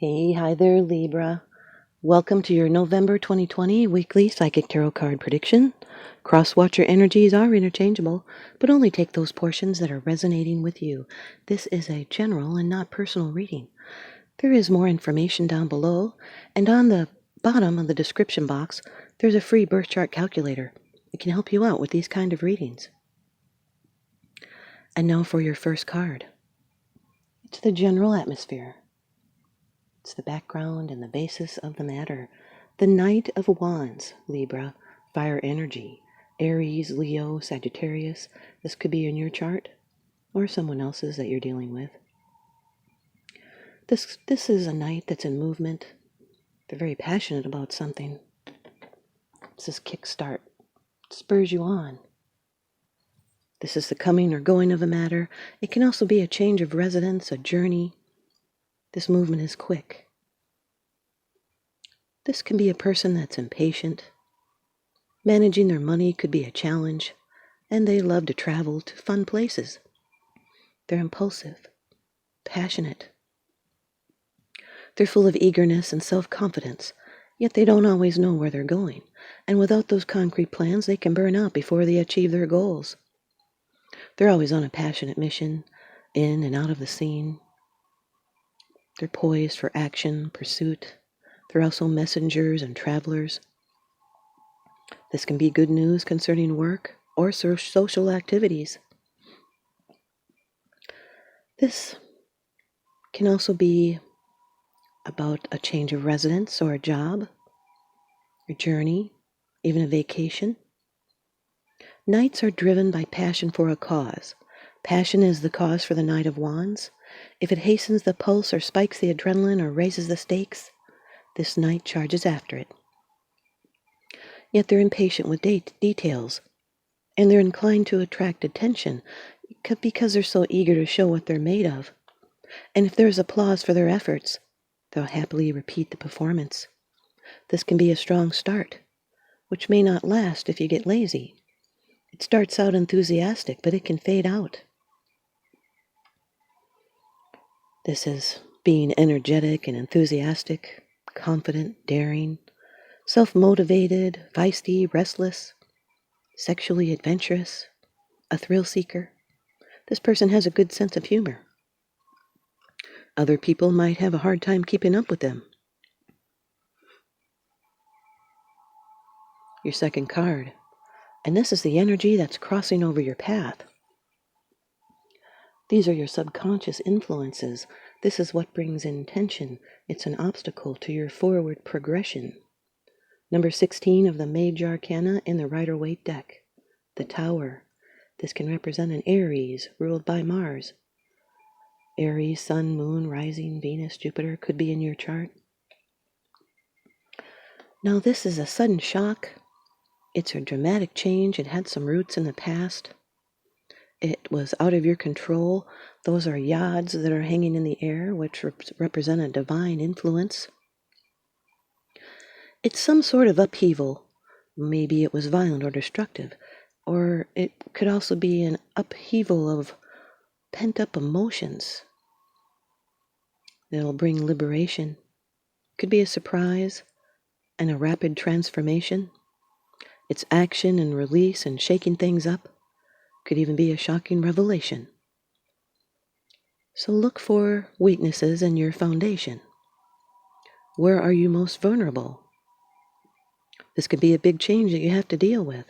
Hey, hi there, Libra. Welcome to your November 2020 weekly Psychic Tarot card prediction. Cross-watcher energies are interchangeable, but only take those portions that are resonating with you. This is a general and not personal reading. There is more information down below, and on the bottom of the description box, there's a free birth chart calculator. It can help you out with these kind of readings. And now for your first card. It's the general atmosphere. It's the background and the basis of the matter. The Knight of Wands, Libra, fire energy, Aries, Leo, Sagittarius. This could be in your chart or someone else's that you're dealing with. This is a knight that's in movement. They're very passionate about something. It's this kickstart. It spurs you on. This is the coming or going of a matter. It can also be a change of residence, a journey. This movement is quick. This can be a person that's impatient. Managing their money could be a challenge, and they love to travel to fun places. They're impulsive, passionate. They're full of eagerness and self-confidence, yet they don't always know where they're going. And without those concrete plans, they can burn out before they achieve their goals. They're always on a passionate mission, in and out of the scene. They're poised for action, pursuit. They're also messengers and travelers. This can be good news concerning work or social activities. This can also be about a change of residence or a job, a journey, even a vacation. Knights are driven by passion for a cause. Passion is the cause for the Knight of Wands. If it hastens the pulse or spikes the adrenaline or raises the stakes, this knight charges after it. Yet they're impatient with details, and they're inclined to attract attention because they're so eager to show what they're made of. And if there's applause for their efforts, they'll happily repeat the performance. This can be a strong start, which may not last if you get lazy. It starts out enthusiastic, but it can fade out. This is being energetic and enthusiastic, confident, daring, self-motivated, feisty, restless, sexually adventurous, a thrill seeker. This person has a good sense of humor. Other people might have a hard time keeping up with them. Your second card. And this is the energy that's crossing over your path. These are your subconscious influences. This is what brings in tension. It's an obstacle to your forward progression. Number 16 of the Major Arcana in the Rider-Waite deck. The Tower. This can represent an Aries ruled by Mars. Aries, Sun, Moon, Rising, Venus, Jupiter could be in your chart. Now this is a sudden shock. It's a dramatic change. It had some roots in the past. It was out of your control. Those are yods that are hanging in the air, which represent a divine influence. It's some sort of upheaval. Maybe it was violent or destructive. Or it could also be an upheaval of pent-up emotions that'll bring liberation. Could be a surprise and a rapid transformation. It's action and release and shaking things up. Could even be a shocking revelation. So look for weaknesses in your foundation. Where are you most vulnerable? This could be a big change that you have to deal with.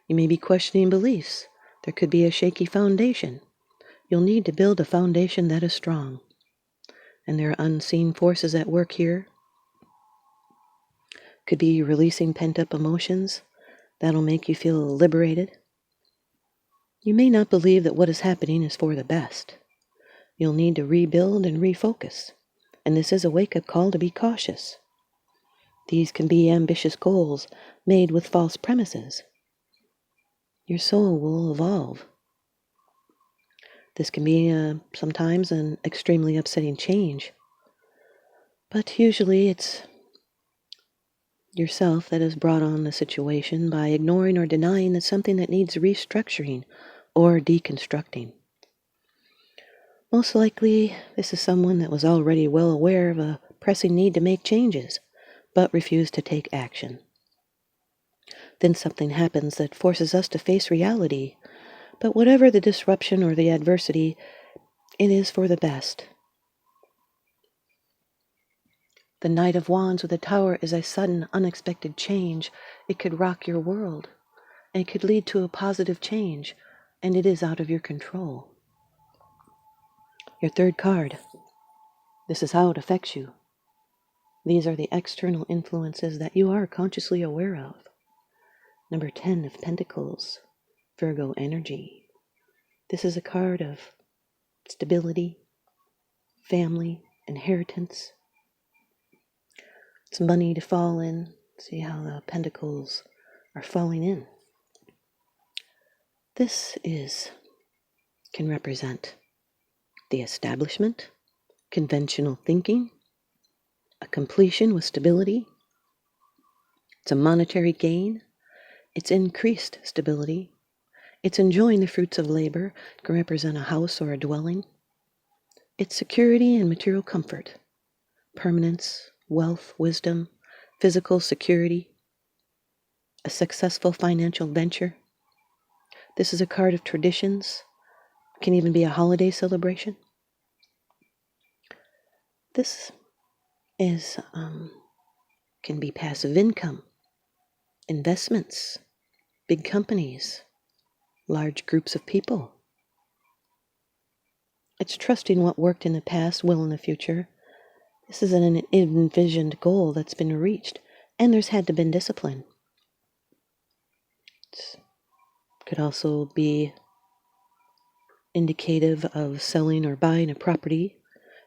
You may be questioning beliefs. There could be a shaky foundation. You'll need to build a foundation that is strong. And there are unseen forces at work here. Could be releasing pent-up emotions. That'll make you feel liberated. You may not believe that what is happening is for the best. You'll need to rebuild and refocus. And this is a wake-up call to be cautious. These can be ambitious goals made with false premises. Your soul will evolve. This can be sometimes an extremely upsetting change. But usually it's yourself that has brought on the situation by ignoring or denying that something that needs restructuring or deconstructing. Most likely, this is someone that was already well aware of a pressing need to make changes, but refused to take action. Then something happens that forces us to face reality. But whatever the disruption or the adversity, it is for the best. The Knight of Wands with the Tower is a sudden, unexpected change. It could rock your world. It could lead to a positive change, and it is out of your control. Your third card. This is how it affects you. These are the external influences that you are consciously aware of. Number 10 of Pentacles, Virgo energy. This is a card of stability, family, inheritance. It's money to fall in. See how the pentacles are falling in. This can represent the establishment, conventional thinking, a completion with stability. It's a monetary gain. It's increased stability. It's enjoying the fruits of labor. It can represent a house or a dwelling. It's security and material comfort, permanence, wealth, wisdom, physical security, a successful financial venture. This is a card of traditions. It can even be a holiday celebration. This can be passive income, investments, big companies, large groups of people. It's trusting what worked in the past will in the future. This is an envisioned goal that's been reached, and there's had to been discipline. It could also be indicative of selling or buying a property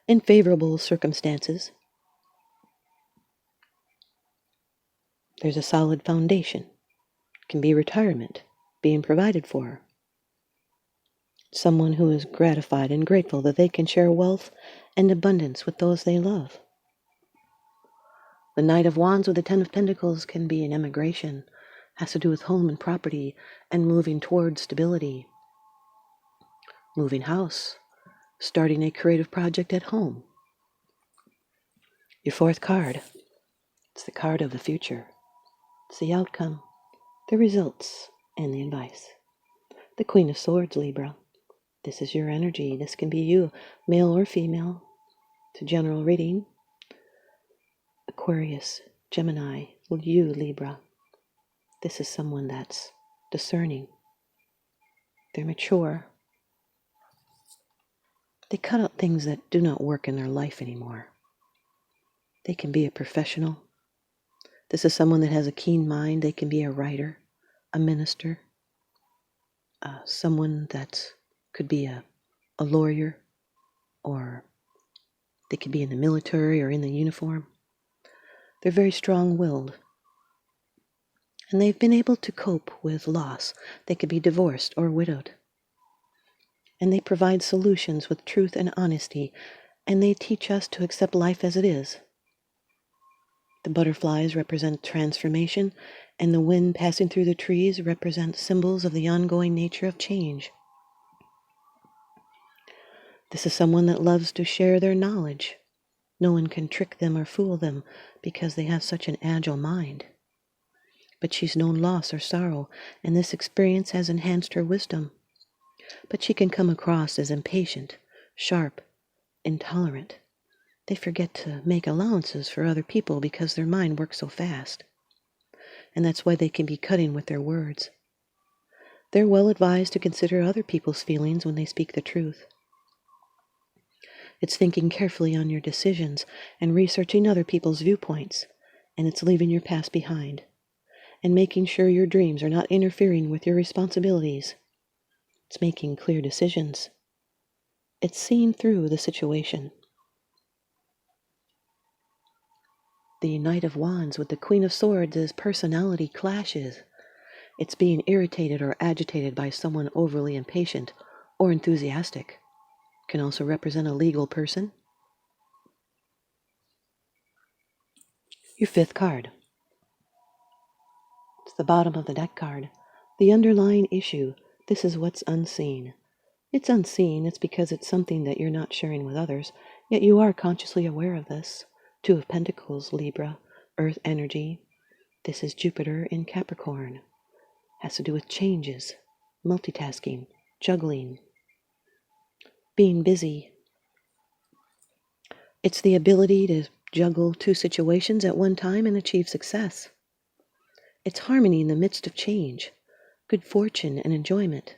in favorable circumstances. There's a solid foundation. It can be retirement, being provided for. Someone who is gratified and grateful that they can share wealth and abundance with those they love. The Knight of Wands with the 10 of Pentacles can be an emigration, has to do with home and property and moving towards stability. Moving house, starting a creative project at home. Your fourth card, it's the card of the future. It's the outcome, the results, and the advice. The Queen of Swords, Libra. This is your energy. This can be you, male or female. It's a general reading. Aquarius, Gemini, you, Libra. This is someone that's discerning. They're mature. They cut out things that do not work in their life anymore. They can be a professional. This is someone that has a keen mind. They can be a writer, a minister, someone that could be a lawyer, or they could be in the military or in the uniform. They're very strong-willed. And they've been able to cope with loss. They could be divorced or widowed. And they provide solutions with truth and honesty, and they teach us to accept life as it is. The butterflies represent transformation, and the wind passing through the trees represent symbols of the ongoing nature of change. This is someone that loves to share their knowledge. No one can trick them or fool them because they have such an agile mind. But she's known loss or sorrow, and this experience has enhanced her wisdom. But she can come across as impatient, sharp, intolerant. They forget to make allowances for other people because their mind works so fast. And that's why they can be cutting with their words. They're well advised to consider other people's feelings when they speak the truth. It's thinking carefully on your decisions and researching other people's viewpoints, and it's leaving your past behind, and making sure your dreams are not interfering with your responsibilities. It's making clear decisions. It's seeing through the situation. The Knight of Wands with the Queen of Swords is personality clashes. It's being irritated or agitated by someone overly impatient or enthusiastic. Can also represent a legal person. Your fifth card. It's the bottom of the deck card. The underlying issue. This is what's unseen. It's unseen. It's because it's something that you're not sharing with others, yet you are consciously aware of this. Two of Pentacles, Libra, Earth energy. This is Jupiter in Capricorn. Has to do with changes, multitasking, juggling, being busy. It's the ability to juggle two situations at one time and achieve success. It's harmony in the midst of change, good fortune and enjoyment.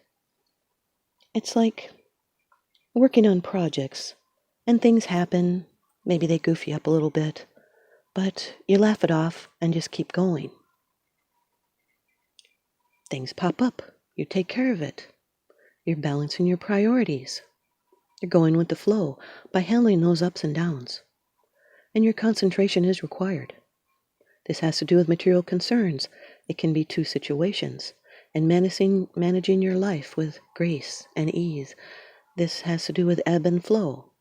It's like working on projects, and things happen, maybe they goof you up a little bit, but you laugh it off and just keep going. Things pop up, you take care of it. You're balancing your priorities. You're going with the flow by handling those ups and downs. And your concentration is required. This has to do with material concerns. It can be two situations. And managing your life with grace and ease. This has to do with ebb and flow.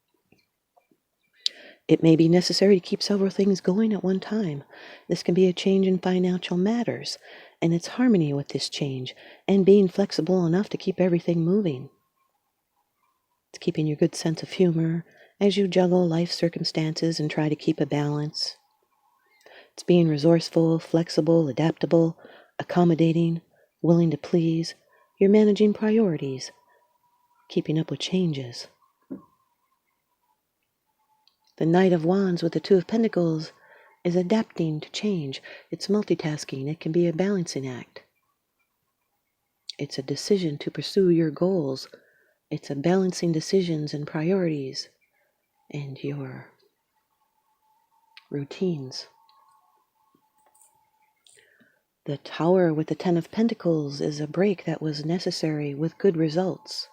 It may be necessary to keep several things going at one time. This can be a change in financial matters, and it's harmony with this change, and being flexible enough to keep everything moving. It's keeping your good sense of humor as you juggle life circumstances and try to keep a balance. It's being resourceful, flexible, adaptable, accommodating, willing to please. You're managing priorities, keeping up with changes. The Knight of Wands with the Two of Pentacles is adapting to change. It's multitasking. It can be a balancing act. It's a decision to pursue your goals. It's a balancing decisions and priorities and your routines. The Tower with the Ten of Pentacles is a break that was necessary with good results.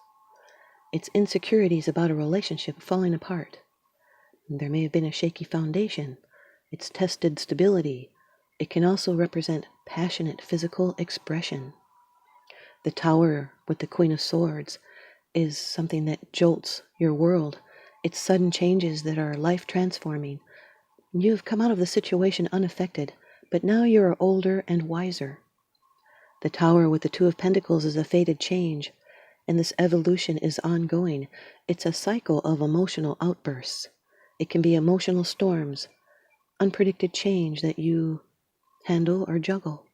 It's insecurities about a relationship falling apart. There may have been a shaky foundation. It's tested stability. It can also represent passionate physical expression. The Tower with the Queen of Swords is something that jolts your world. It's sudden changes that are life-transforming. You've come out of the situation unaffected, but now you're older and wiser. The Tower with the Two of Pentacles is a fated change, and this evolution is ongoing. It's a cycle of emotional outbursts. It can be emotional storms, unpredicted change that you handle or juggle.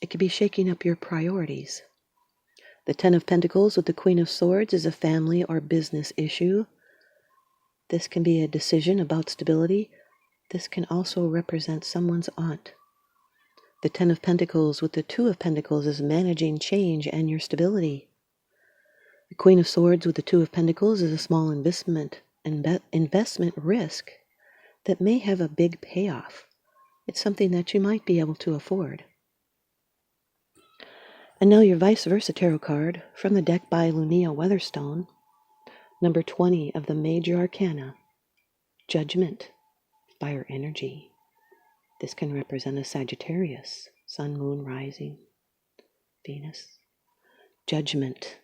It could be shaking up your priorities. The Ten of Pentacles with the Queen of Swords is a family or business issue. This can be a decision about stability. This can also represent someone's aunt. The Ten of Pentacles with the Two of Pentacles is managing change and your stability. The Queen of Swords with the Two of Pentacles is a small investment risk that may have a big payoff. It's something that you might be able to afford. And now your ViceVersa Tarot card from the deck by Lunaea Weatherstone, number 20 of the Major Arcana, Judgement, Fire Energy. This can represent a Sagittarius, Sun, Moon, Rising, Venus. Judgment.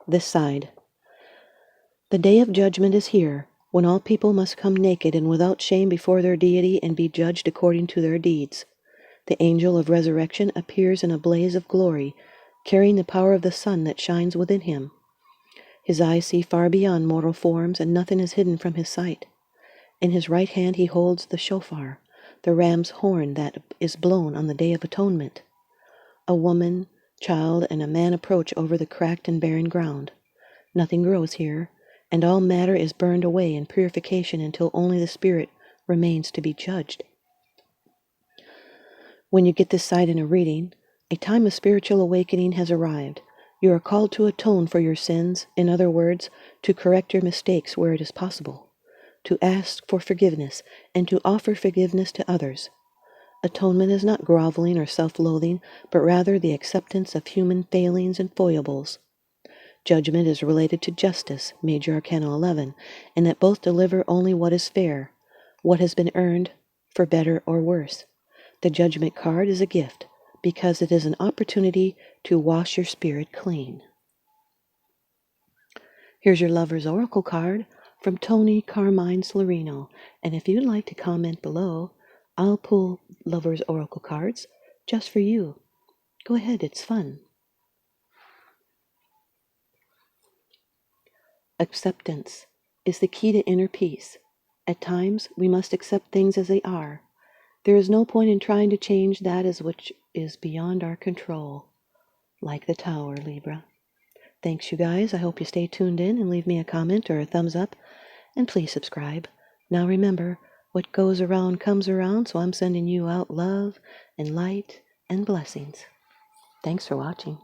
This side. The day of judgment is here, when all people must come naked and without shame before their deity and be judged according to their deeds. The angel of resurrection appears in a blaze of glory, carrying the power of the sun that shines within him. His eyes see far beyond mortal forms, and nothing is hidden from his sight. In his right hand he holds the shofar, the ram's horn that is blown on the Day of Atonement. A woman, child, and a man approach over the cracked and barren ground. Nothing grows here, and all matter is burned away in purification until only the spirit remains to be judged. When you get this side in a reading, a time of spiritual awakening has arrived. You are called to atone for your sins, in other words, to correct your mistakes where it is possible, to ask for forgiveness, and to offer forgiveness to others. Atonement is not groveling or self-loathing, but rather the acceptance of human failings and foibles. Judgment is related to justice, Major Arcana 11, and that both deliver only what is fair, what has been earned, for better or worse. The Judgment card is a gift, because it is an opportunity to wash your spirit clean. Here's your Lover's Oracle card from Toni, Carmine, Salerno, and if you'd like to comment below, I'll pull Lover's Oracle cards just for you. Go ahead, it's fun. Acceptance is the key to inner peace. At times, we must accept things as they are. There is no point in trying to change that which is beyond our control. Like the Tower, Libra. Thanks, you guys. I hope you stay tuned in and leave me a comment or a thumbs up. And please subscribe. Now remember, what goes around comes around, so I'm sending you out love and light and blessings. Thanks for watching.